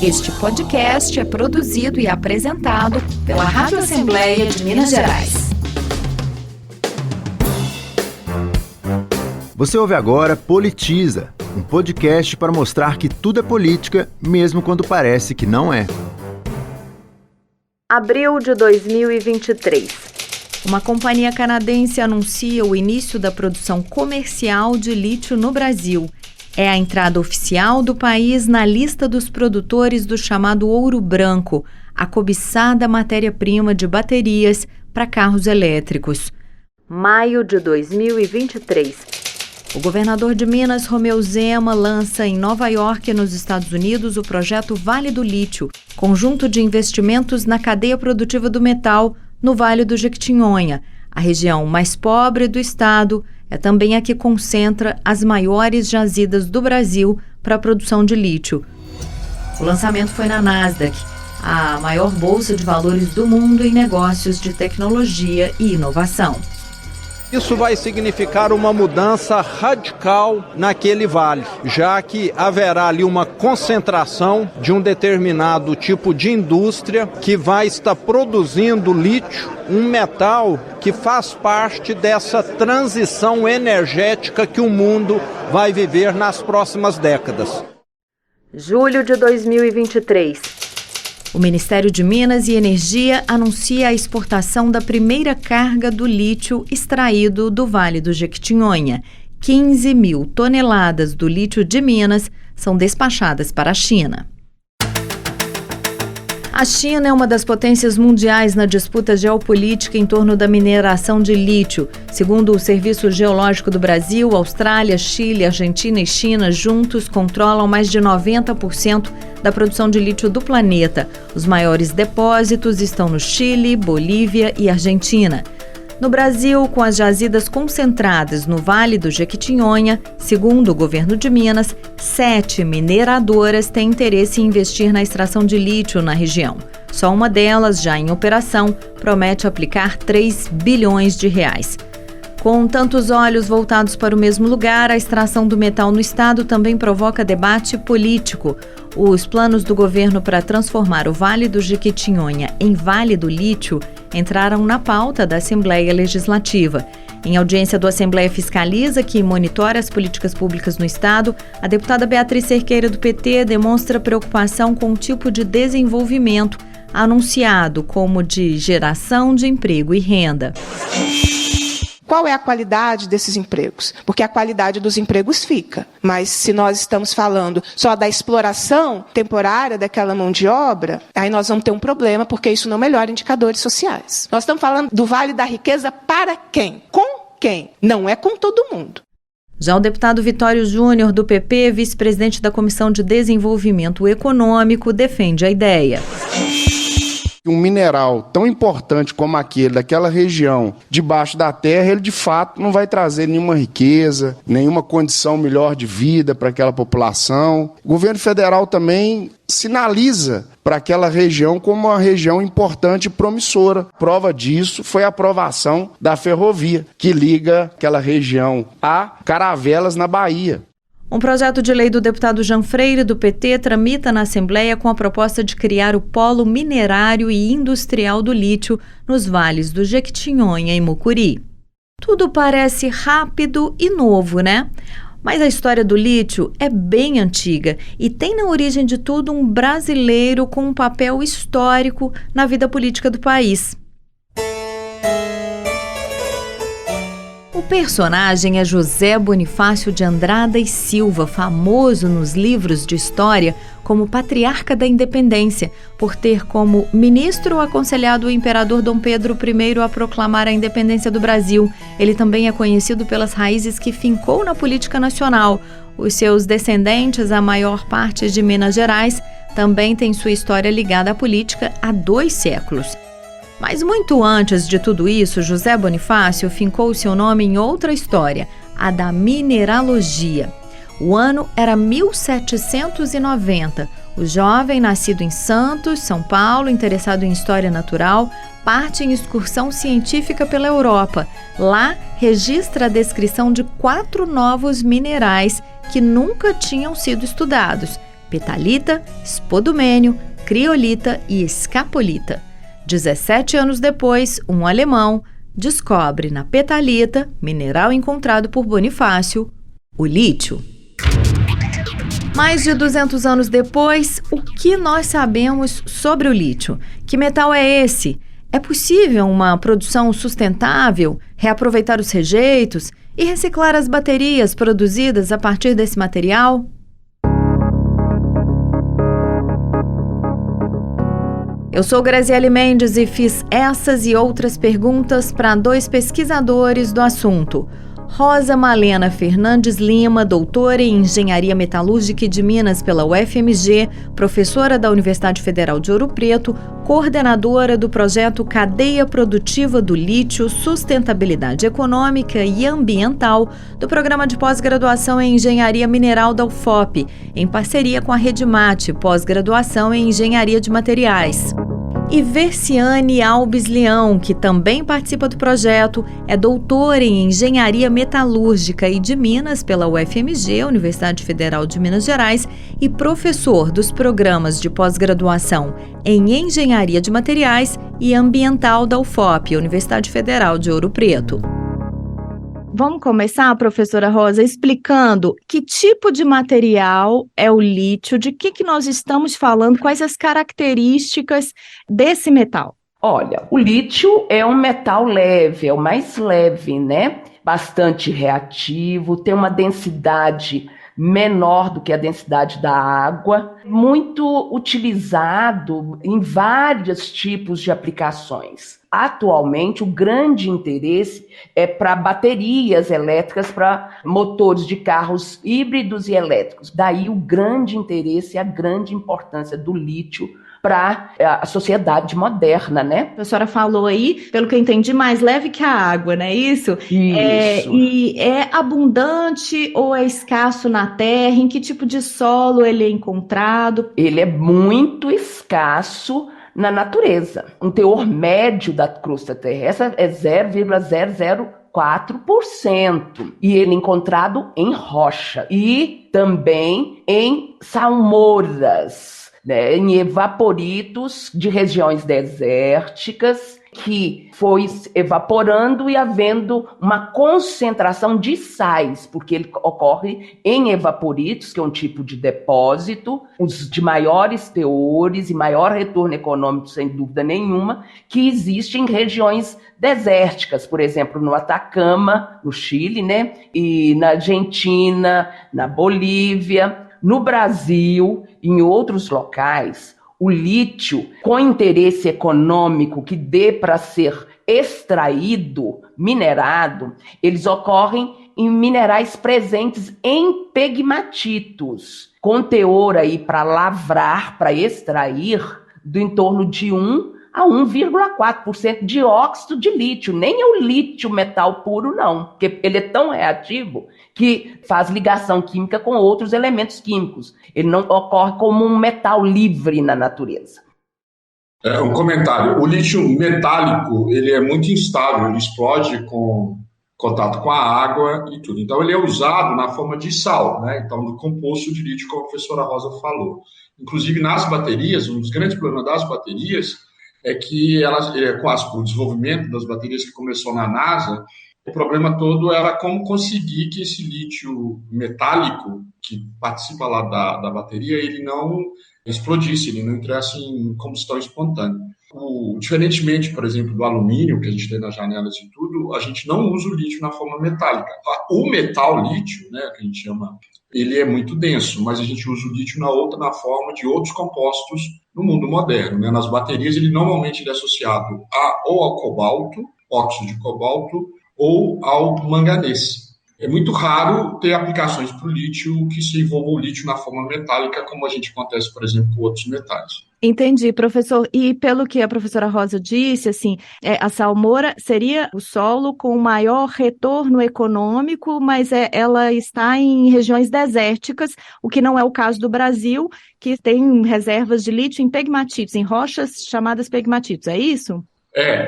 Este podcast é produzido e apresentado pela Rádio Assembleia de Minas Gerais. Você ouve agora Politiza, um podcast para mostrar que tudo é política, mesmo quando parece que não é. Abril de 2023. Uma companhia canadense anuncia o início da produção comercial de lítio no Brasil. É a entrada oficial do país na lista dos produtores do chamado ouro branco, a cobiçada matéria-prima de baterias para carros elétricos. Maio de 2023. O governador de Minas, Romeu Zema, lança em Nova York, nos Estados Unidos, o projeto Vale do Lítio, conjunto de investimentos na cadeia produtiva do metal no Vale do Jequitinhonha, a região mais pobre do estado. É também a que concentra as maiores jazidas do Brasil para a produção de lítio. O lançamento foi na Nasdaq, a maior bolsa de valores do mundo em negócios de tecnologia e inovação. Isso vai significar uma mudança radical naquele vale, já que haverá ali uma concentração de um determinado tipo de indústria que vai estar produzindo lítio, um metal que faz parte dessa transição energética que o mundo vai viver nas próximas décadas. Julho de 2023. O Ministério de Minas e Energia anuncia a exportação da primeira carga do lítio extraído do Vale do Jequitinhonha. 15 mil toneladas do lítio de Minas são despachadas para a China. A China é uma das potências mundiais na disputa geopolítica em torno da mineração de lítio. Segundo o Serviço Geológico do Brasil, Austrália, Chile, Argentina e China juntos controlam mais de 90% da produção de lítio do planeta. Os maiores depósitos estão no Chile, Bolívia e Argentina. No Brasil, com as jazidas concentradas no Vale do Jequitinhonha, segundo o governo de Minas, 7 mineradoras têm interesse em investir na extração de lítio na região. Só uma delas, já em operação, promete aplicar 3 bilhões de reais. Com tantos olhos voltados para o mesmo lugar, a extração do metal no estado também provoca debate político. Os planos do governo para transformar o Vale do Jequitinhonha em Vale do Lítio entraram na pauta da Assembleia Legislativa. Em audiência do Assembleia Fiscaliza, que monitora as políticas públicas no estado, a deputada Beatriz Cerqueira, do PT, demonstra preocupação com o tipo de desenvolvimento anunciado como de geração de emprego e renda. Qual é a qualidade desses empregos? Porque a qualidade dos empregos fica. Mas se nós estamos falando só da exploração temporária daquela mão de obra, aí nós vamos ter um problema, porque isso não melhora indicadores sociais. Nós estamos falando do Vale da Riqueza para quem? Com quem? Não é com todo mundo. Já o deputado Vitório Júnior, do PP, vice-presidente da Comissão de Desenvolvimento Econômico, defende a ideia. Um mineral tão importante como aquele, daquela região, debaixo da terra, ele de fato não vai trazer nenhuma riqueza, nenhuma condição melhor de vida para aquela população. O governo federal também sinaliza para aquela região como uma região importante e promissora. Prova disso foi a aprovação da ferrovia, que liga aquela região a Caravelas, na Bahia. Um projeto de lei do deputado Jean Freire, do PT, tramita na Assembleia com a proposta de criar o Polo Minerário e Industrial do Lítio nos vales do Jequitinhonha e Mucuri. Tudo parece rápido e novo, né? Mas a história do lítio é bem antiga e tem na origem de tudo um brasileiro com um papel histórico na vida política do país. O personagem é José Bonifácio de Andrada e Silva, famoso nos livros de história como patriarca da independência, por ter como ministro aconselhado o imperador Dom Pedro I a proclamar a independência do Brasil. Ele também é conhecido pelas raízes que fincou na política nacional. Os seus descendentes, a maior parte de Minas Gerais, também têm sua história ligada à política há 2 séculos. Mas muito antes de tudo isso, José Bonifácio fincou seu nome em outra história, a da mineralogia. O ano era 1790. O jovem, nascido em Santos, São Paulo, interessado em história natural, parte em excursão científica pela Europa. Lá, registra a descrição de 4 novos minerais que nunca tinham sido estudados: petalita, spodumênio, criolita e escapolita. 17 anos depois, um alemão descobre na petalita, mineral encontrado por Bonifácio, o lítio. Mais de 200 anos depois, o que nós sabemos sobre o lítio? Que metal é esse? É possível uma produção sustentável, reaproveitar os rejeitos e reciclar as baterias produzidas a partir desse material? Eu sou Graziele Mendes e fiz essas e outras perguntas para 2 pesquisadores do assunto. Rosa Malena Fernandes Lima, doutora em Engenharia Metalúrgica de Minas pela UFMG, professora da Universidade Federal de Ouro Preto, coordenadora do projeto Cadeia Produtiva do Lítio, Sustentabilidade Econômica e Ambiental do Programa de Pós-Graduação em Engenharia Mineral da UFOP, em parceria com a Redmate, pós-graduação em Engenharia de Materiais. E Versiane Alves Leão, que também participa do projeto, é doutora em Engenharia Metalúrgica e de Minas pela UFMG, Universidade Federal de Minas Gerais, e professor dos programas de pós-graduação em Engenharia de Materiais e Ambiental da UFOP, Universidade Federal de Ouro Preto. Vamos começar, professora Rosa, explicando que tipo de material é o lítio, de que nós estamos falando, quais as características desse metal? Olha, o lítio é um metal leve, é o mais leve, né? Bastante reativo, tem uma densidade menor do que a densidade da água, muito utilizado em vários tipos de aplicações. Atualmente, o grande interesse é para baterias elétricas, para motores de carros híbridos e elétricos. Daí o grande interesse e a grande importância do lítio para a sociedade moderna, né? A senhora falou aí, pelo que eu entendi, mais leve que a água, não é isso? Isso. E é abundante ou é escasso na terra? Em que tipo de solo ele é encontrado? Ele é muito escasso na natureza. Um teor médio da crosta terrestre é 0,004%. E ele é encontrado em rocha e também em salmouras, né, em evaporitos de regiões desérticas, que foi evaporando e havendo uma concentração de sais, porque ele ocorre em evaporitos, que é um tipo de depósito, os de maiores teores e maior retorno econômico, sem dúvida nenhuma, que existe em regiões desérticas, por exemplo, no Atacama, no Chile, né, e na Argentina, na Bolívia, no Brasil e em outros locais. O lítio, com interesse econômico que dê para ser extraído, minerado, eles ocorrem em minerais presentes em pegmatitos, com teor aí para lavrar, para extrair, do entorno de 1 a 1,4% de óxido de lítio. Nem é o lítio metal puro, não, porque ele é tão reativo que faz ligação química com outros elementos químicos. Ele não ocorre como um metal livre na natureza. Um comentário. O lítio metálico, ele é muito instável, ele explode com contato com a água e tudo. Então, ele é usado na forma de sal, né? Então, do composto de lítio, como a professora Rosa falou. Inclusive, nas baterias, um dos grandes problemas das baterias é que elas, com o desenvolvimento das baterias que começou na NASA, o problema todo era como conseguir que esse lítio metálico, que participa lá da bateria, ele não explodisse, ele não entrasse em combustão espontânea. Diferentemente, por exemplo, do alumínio, que a gente tem nas janelas e tudo, a gente não usa o lítio na forma metálica. O metal lítio, né, que a gente chama, ele é muito denso, mas a gente usa o lítio na forma de outros compostos no mundo moderno, né? Nas baterias, ele normalmente é associado ou ao cobalto, óxido de cobalto, ou ao manganês. É muito raro ter aplicações para o lítio que se envolva o lítio na forma metálica, como a gente acontece, por exemplo, com outros metais. Entendi, professor. E pelo que a professora Rosa disse, assim, a salmoura seria o solo com maior retorno econômico, mas ela está em regiões desérticas, o que não é o caso do Brasil, que tem reservas de lítio em pegmatitos, em rochas chamadas pegmatitos, é isso?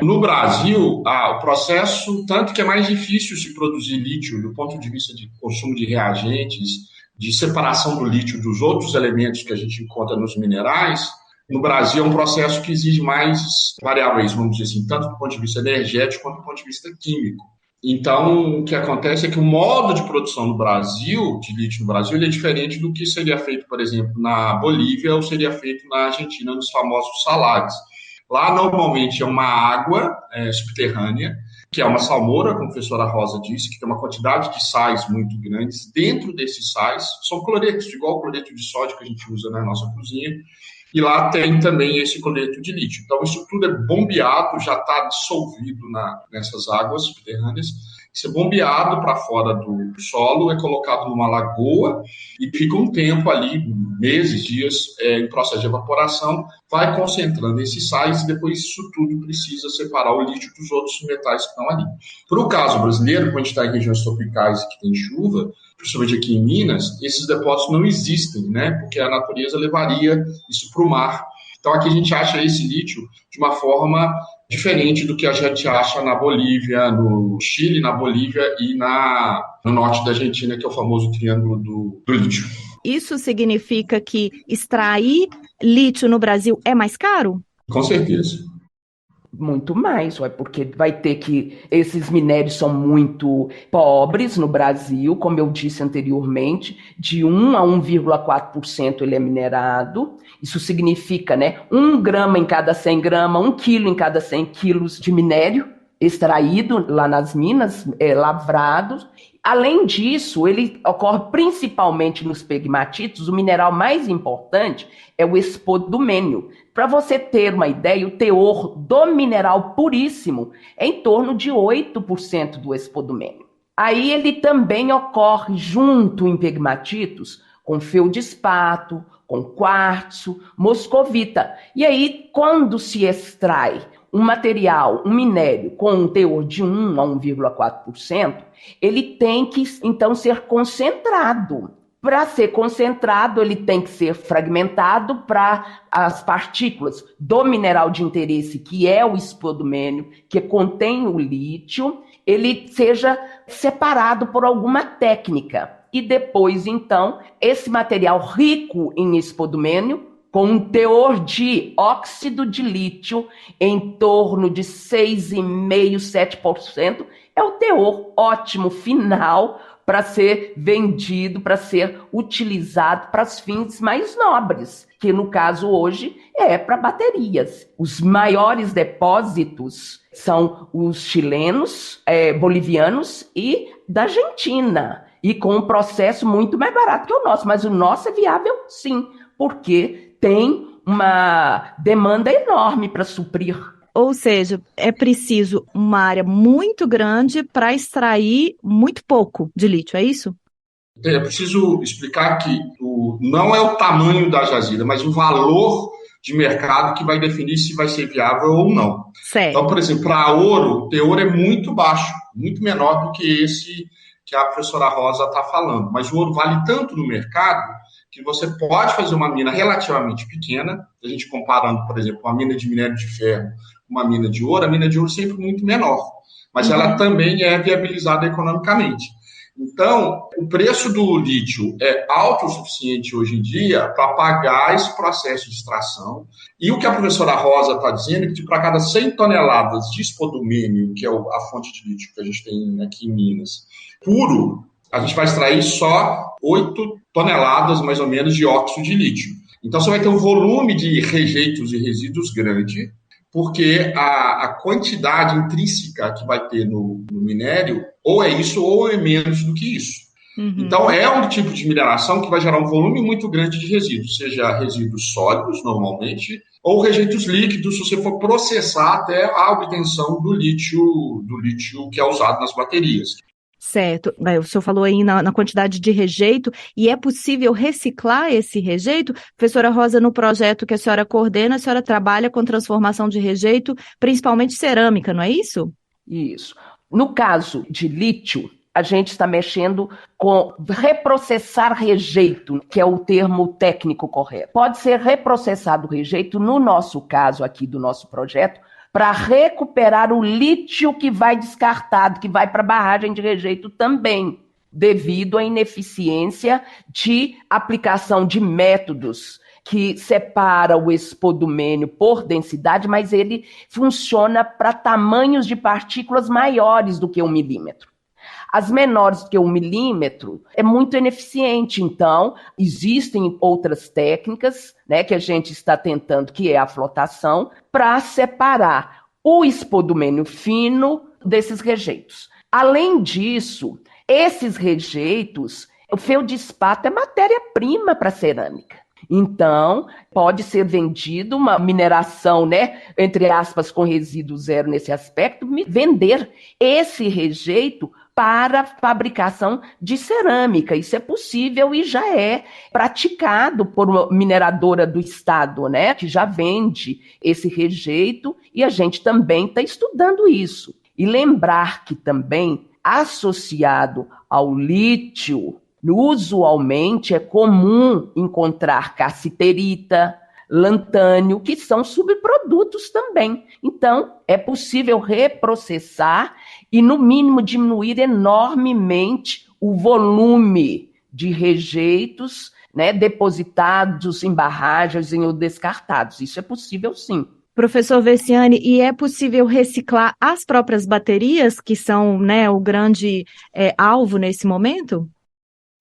No Brasil, o processo, tanto que é mais difícil se produzir lítio do ponto de vista de consumo de reagentes, de separação do lítio dos outros elementos que a gente encontra nos minerais, no Brasil é um processo que exige mais variáveis, vamos dizer assim, tanto do ponto de vista energético quanto do ponto de vista químico. Então, o que acontece é que o modo de produção no Brasil, de lítio no Brasil, ele é diferente do que seria feito, por exemplo, na Bolívia ou seria feito na Argentina, nos famosos salares. Lá, normalmente, é uma água subterrânea, que é uma salmoura, como a professora Rosa disse, que tem uma quantidade de sais muito grandes. Dentro desses sais, são cloretos, igual o cloreto de sódio que a gente usa na nossa cozinha, e lá tem também esse cloreto de lítio. Então, isso tudo é bombeado, já está dissolvido nessas águas subterrâneas. Isso é bombeado para fora do solo, é colocado numa lagoa e fica um tempo ali, meses, dias, em processo de evaporação, vai concentrando esses sais e depois isso tudo precisa separar o lítio dos outros metais que estão ali. Para o caso brasileiro, quando a gente está em regiões tropicais e que tem chuva, principalmente aqui em Minas, esses depósitos não existem, né? Porque a natureza levaria isso para o mar. Então aqui a gente acha esse lítio de uma forma diferente do que a gente acha na Bolívia, no Chile, na Bolívia e no norte da Argentina, que é o famoso Triângulo do Lítio. Isso significa que extrair lítio no Brasil é mais caro? Com certeza. Muito mais, porque vai ter que... Esses minérios são muito pobres no Brasil, como eu disse anteriormente, de 1 a 1,4% ele é minerado. Isso significa, 1 grama em cada 100 gramas, 1 quilo em cada 100 quilos de minério extraído lá nas minas, lavrado. Além disso, ele ocorre principalmente nos pegmatitos. O mineral mais importante é o espodumênio. Para você ter uma ideia, o teor do mineral puríssimo é em torno de 8% do espodumênio. Aí ele também ocorre junto em pegmatitos com feldespato, com quartzo, moscovita. E aí, quando se extrai um material, um minério com um teor de 1 a 1,4%, ele tem que, então, ser concentrado. Para ser concentrado, ele tem que ser fragmentado para as partículas do mineral de interesse, que é o espodumênio, que contém o lítio, ele seja separado por alguma técnica. E depois, então, esse material rico em espodumênio, com um teor de óxido de lítio em torno de 6,5%, 7%, é o teor ótimo final para ser vendido, para ser utilizado para os fins mais nobres, que no caso hoje é para baterias. Os maiores depósitos são os chilenos, bolivianos e da Argentina, e com um processo muito mais barato que o nosso, mas o nosso é viável sim, porque tem uma demanda enorme para suprir. Ou seja, é preciso uma área muito grande para extrair muito pouco de lítio, é isso? É preciso explicar que não é o tamanho da jazida, mas o valor de mercado que vai definir se vai ser viável ou não. Certo. Então, por exemplo, para ouro, o teor é muito baixo, muito menor do que esse que a professora Rosa está falando. Mas o ouro vale tanto no mercado que você pode fazer uma mina relativamente pequena, a gente comparando, por exemplo, uma mina de minério de ferro com uma mina de ouro, a mina de ouro é sempre muito menor, mas ela também é viabilizada economicamente. Então, o preço do lítio é alto o suficiente hoje em dia para pagar esse processo de extração. E o que a professora Rosa está dizendo é que para cada 100 toneladas de espodumênio, que é a fonte de lítio que a gente tem aqui em Minas, puro, a gente vai extrair só 8 toneladas, mais ou menos, de óxido de lítio. Então, você vai ter um volume de rejeitos e resíduos grande, porque a quantidade intrínseca que vai ter no minério, ou é isso, ou é menos do que isso. Uhum. Então, é um tipo de mineração que vai gerar um volume muito grande de resíduos, seja resíduos sólidos, normalmente, ou rejeitos líquidos, se você for processar até a obtenção do lítio que é usado nas baterias. Certo. O senhor falou aí na quantidade de rejeito, e é possível reciclar esse rejeito? Professora Rosa, no projeto que a senhora coordena, a senhora trabalha com transformação de rejeito, principalmente cerâmica, não é isso? Isso. No caso de lítio, a gente está mexendo com reprocessar rejeito, que é o termo técnico correto. Pode ser reprocessado o rejeito, no nosso caso aqui do nosso projeto, para recuperar o lítio que vai descartado, que vai para a barragem de rejeito também. devido à ineficiência de aplicação de métodos que separa o espodumênio por densidade, mas ele funciona para tamanhos de partículas maiores do que 1 milímetro. As menores do que 1 milímetro é muito ineficiente, então existem outras técnicas, né, que a gente está tentando, que é a flotação, para separar o espodumênio fino desses rejeitos. Além disso, esses rejeitos, o feldespato é matéria-prima para cerâmica. Então, pode ser vendido uma mineração, né, entre aspas, com resíduo zero nesse aspecto, vender esse rejeito para fabricação de cerâmica. Isso é possível e já é praticado por uma mineradora do estado, né, que já vende esse rejeito, e a gente também está estudando isso. E lembrar que também, associado ao lítio, usualmente é comum encontrar cassiterita, lantânio, que são subprodutos também. Então, é possível reprocessar e, no mínimo, diminuir enormemente o volume de rejeitos, né, depositados em barragens ou descartados. Isso é possível, sim. Professor Veciani, e é possível reciclar as próprias baterias, que são, né, o grande alvo nesse momento?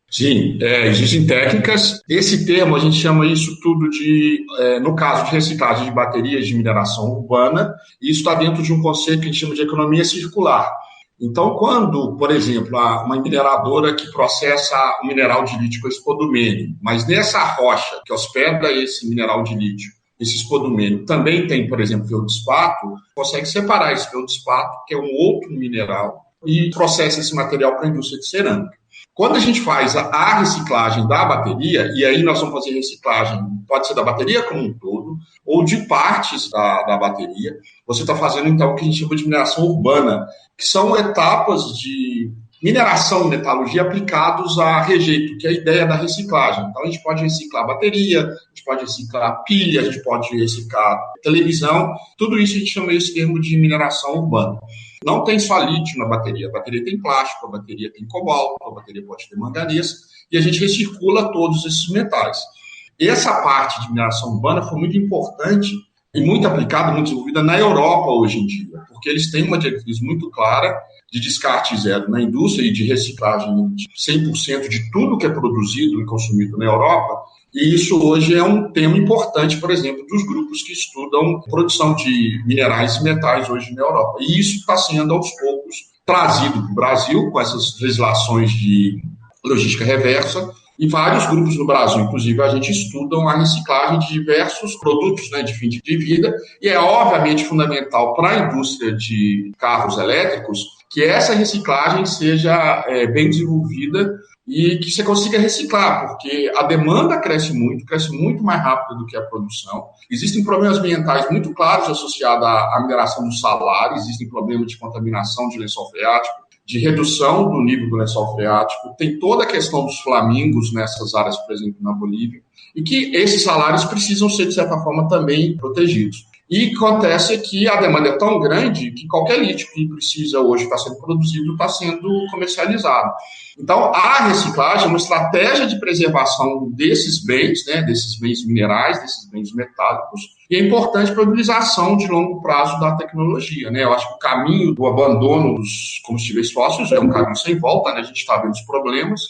Sim, existem técnicas. Esse termo, a gente chama isso tudo de, no caso de reciclagem de baterias de mineração urbana, e isso está dentro de um conceito que a gente chama de economia circular. Então, quando, por exemplo, uma mineradora que processa o mineral de lítio com espodumênio, mas nessa rocha que hospeda esse mineral de lítio, esse espodumênio, também tem, por exemplo, feldespato, consegue separar esse feldespato, que é um outro mineral, e processa esse material para a indústria de cerâmica. Quando a gente faz a reciclagem da bateria, e aí nós vamos fazer reciclagem, pode ser da bateria como um todo, ou de partes da bateria, você está fazendo, então, o que a gente chama de mineração urbana, que são etapas de mineração e metalurgia aplicados a rejeito, que é a ideia da reciclagem. Então, a gente pode reciclar bateria, a gente pode reciclar pilha, a gente pode reciclar televisão, tudo isso a gente chama esse termo de mineração urbana. Não tem só lítio na bateria, a bateria tem plástico, a bateria tem cobalto, a bateria pode ter manganês, e a gente recircula todos esses metais. Essa parte de mineração urbana foi muito importante e muito aplicada, muito desenvolvida na Europa hoje em dia, porque eles têm uma diretriz muito clara de descarte zero na indústria e de reciclagem de 100% de tudo que é produzido e consumido na Europa, e isso hoje é um tema importante, por exemplo, dos grupos que estudam produção de minerais e metais hoje na Europa. E isso está sendo, aos poucos, trazido para o Brasil, com essas legislações de logística reversa, e vários grupos no Brasil, inclusive, a gente estudam a reciclagem de diversos produtos, né, de fim de vida, e é obviamente fundamental para a indústria de carros elétricos que essa reciclagem seja bem desenvolvida e que você consiga reciclar, porque a demanda cresce muito mais rápido do que a produção. Existem problemas ambientais muito claros associados à mineração do salário, existem problemas de contaminação de lençol freático, de redução do nível do lençol freático, tem toda a questão dos flamingos nessas áreas, por exemplo, na Bolívia, e que esses salários precisam ser, de certa forma, também protegidos. E acontece que a demanda é tão grande que qualquer lítio que precisa hoje estar sendo produzido está sendo comercializado. Então, a reciclagem é uma estratégia de preservação desses bens, né, desses bens minerais, desses bens metálicos, e é importante para a utilização de longo prazo da tecnologia, né? Eu acho que o caminho do abandono dos combustíveis fósseis é um caminho sem volta, né? A gente está vendo os problemas,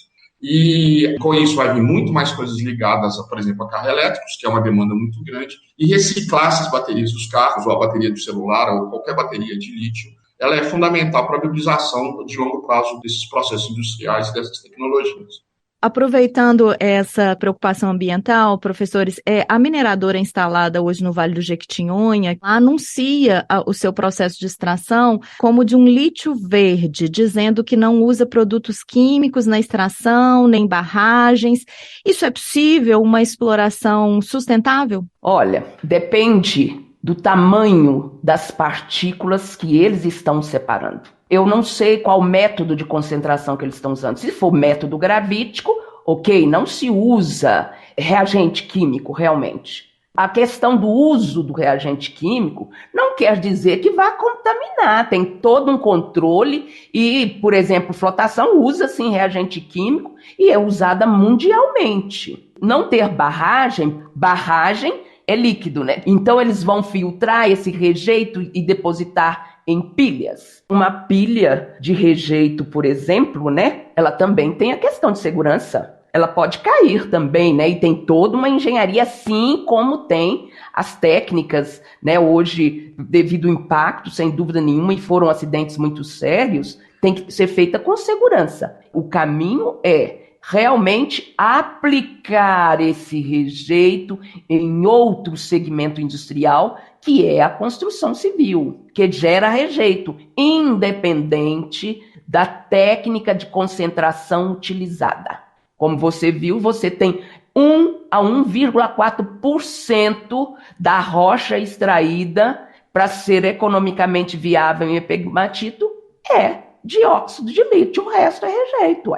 e com isso vai vir muito mais coisas ligadas, por exemplo, a carros elétricos, que é uma demanda muito grande, e reciclar essas baterias dos carros, ou a bateria do celular, ou qualquer bateria de lítio, ela é fundamental para a viabilização de longo prazo desses processos industriais e dessas tecnologias. Aproveitando essa preocupação ambiental, professores, a mineradora instalada hoje no Vale do Jequitinhonha anuncia o seu processo de extração como de um lítio verde, dizendo que não usa produtos químicos na extração, nem barragens. Isso é possível, uma exploração sustentável? Olha, depende do tamanho das partículas que eles estão separando. Eu não sei qual método de concentração que eles estão usando. Se for método gravítico, ok, não se usa reagente químico realmente. A questão do uso do reagente químico não quer dizer que vá contaminar, tem todo um controle e, por exemplo, flotação usa sim reagente químico e é usada mundialmente. Não ter barragem é líquido, né? Então eles vão filtrar esse rejeito e depositar em pilhas. Uma pilha de rejeito, por exemplo, né? Ela também tem a questão de segurança. Ela pode cair também, né? E tem toda uma engenharia, assim como tem as técnicas, né? Hoje, devido ao impacto, sem dúvida nenhuma, e foram acidentes muito sérios, tem que ser feita com segurança. O caminho é realmente aplicar esse rejeito em outro segmento industrial, que é a construção civil, que gera rejeito, independente da técnica de concentração utilizada. Como você viu, você tem 1 a 1,4% da rocha extraída para ser economicamente viável em pegmatito é dióxido de lítio, o resto é rejeito.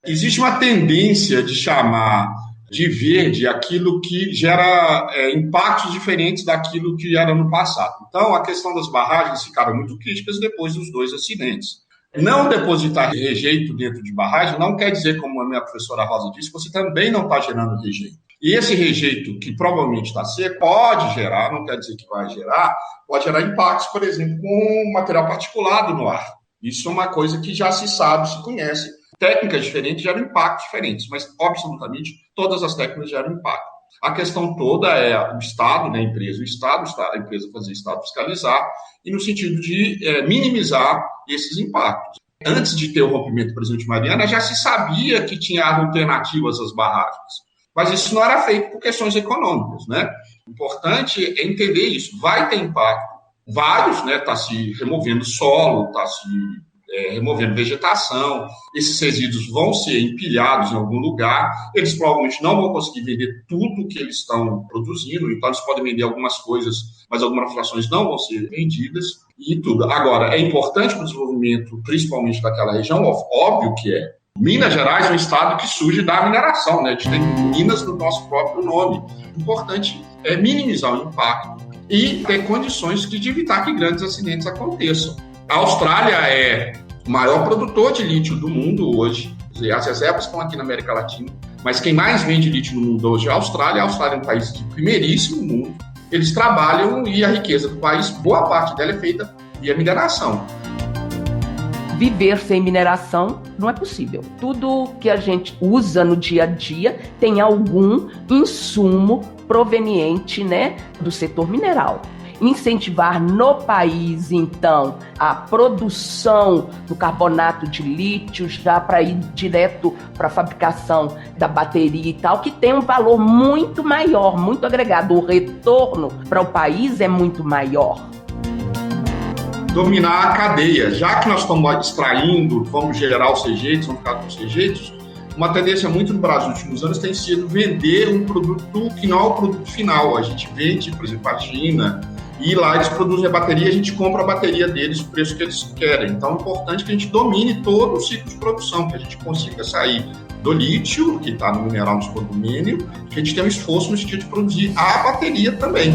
Existe uma tendência de chamar de verde aquilo que gera impactos diferentes daquilo que era no passado. Então, a questão das barragens ficaram muito críticas depois dos 2 acidentes. Não depositar rejeito dentro de barragem não quer dizer, como a minha professora Rosa disse, que você também não está gerando rejeito. E esse rejeito, que provavelmente está seco, pode gerar, não quer dizer que vai gerar, pode gerar impactos, por exemplo, com material particulado no ar. Isso é uma coisa que já se sabe, se conhece. Técnicas diferentes geram impactos diferentes, mas absolutamente todas as técnicas geram impacto. A questão toda é o Estado, né, a empresa fazer o Estado fiscalizar, e no sentido de minimizar esses impactos. Antes de ter o rompimento do Presidente Mariana, já se sabia que tinha alternativas às barragens, mas isso não era feito por questões econômicas, né? O importante é entender isso. Vai ter impacto, vários, né? Está se removendo solo, está se removendo vegetação, esses resíduos vão ser empilhados em algum lugar, eles provavelmente não vão conseguir vender tudo que eles estão produzindo, então eles podem vender algumas coisas, mas algumas frações não vão ser vendidas, e tudo. Agora, é importante para o desenvolvimento, principalmente daquela região, óbvio que é. Minas Gerais é um estado que surge da mineração, né? A gente tem Minas no nosso próprio nome. O importante é minimizar o impacto e ter condições de evitar que grandes acidentes aconteçam. A Austrália é o maior produtor de lítio do mundo hoje. As reservas estão aqui na América Latina, mas quem mais vende lítio no mundo hoje é a Austrália. A Austrália é um país de primeiríssimo mundo. Eles trabalham e a riqueza do país, boa parte dela é feita via mineração. Viver sem mineração não é possível. Tudo que a gente usa no dia a dia tem algum insumo proveniente, né, do setor mineral. Incentivar no país, então, a produção do carbonato de lítio, já para ir direto para a fabricação da bateria e tal, que tem um valor muito maior, muito agregado. O retorno para o país é muito maior. Dominar a cadeia. Já que nós estamos extraindo, vamos gerar os rejeitos, vamos ficar com os rejeitos, uma tendência muito no Brasil nos últimos anos tem sido vender um produto que não é o produto final. A gente vende, por exemplo, a China, e lá eles produzem a bateria, a gente compra a bateria deles, o preço que eles querem. Então é importante que a gente domine todo o ciclo de produção, que a gente consiga sair do lítio, que está no mineral no condomínio, que a gente tenha um esforço no sentido de produzir a bateria também.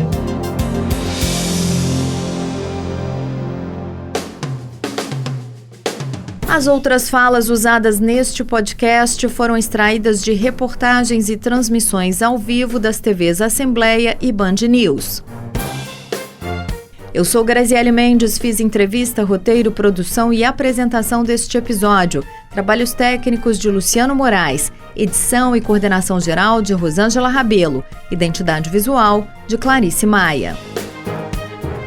As outras falas usadas neste podcast foram extraídas de reportagens e transmissões ao vivo das TVs Assembleia e Band News. Eu sou Graziele Mendes, fiz entrevista, roteiro, produção e apresentação deste episódio. Trabalhos técnicos de Luciano Moraes, edição e coordenação geral de Rosângela Rabelo, identidade visual de Clarice Maia.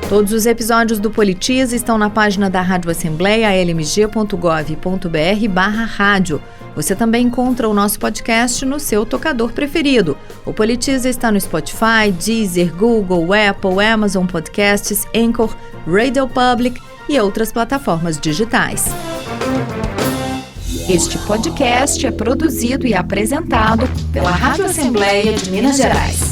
Todos os episódios do Politiza estão na página da Rádio Assembleia, lmg.gov.br/rádio. Você também encontra o nosso podcast no seu tocador preferido. O Politiza está no Spotify, Deezer, Google, Apple, Amazon Podcasts, Anchor, Radio Public e outras plataformas digitais. Este podcast é produzido e apresentado pela Rádio Assembleia de Minas Gerais.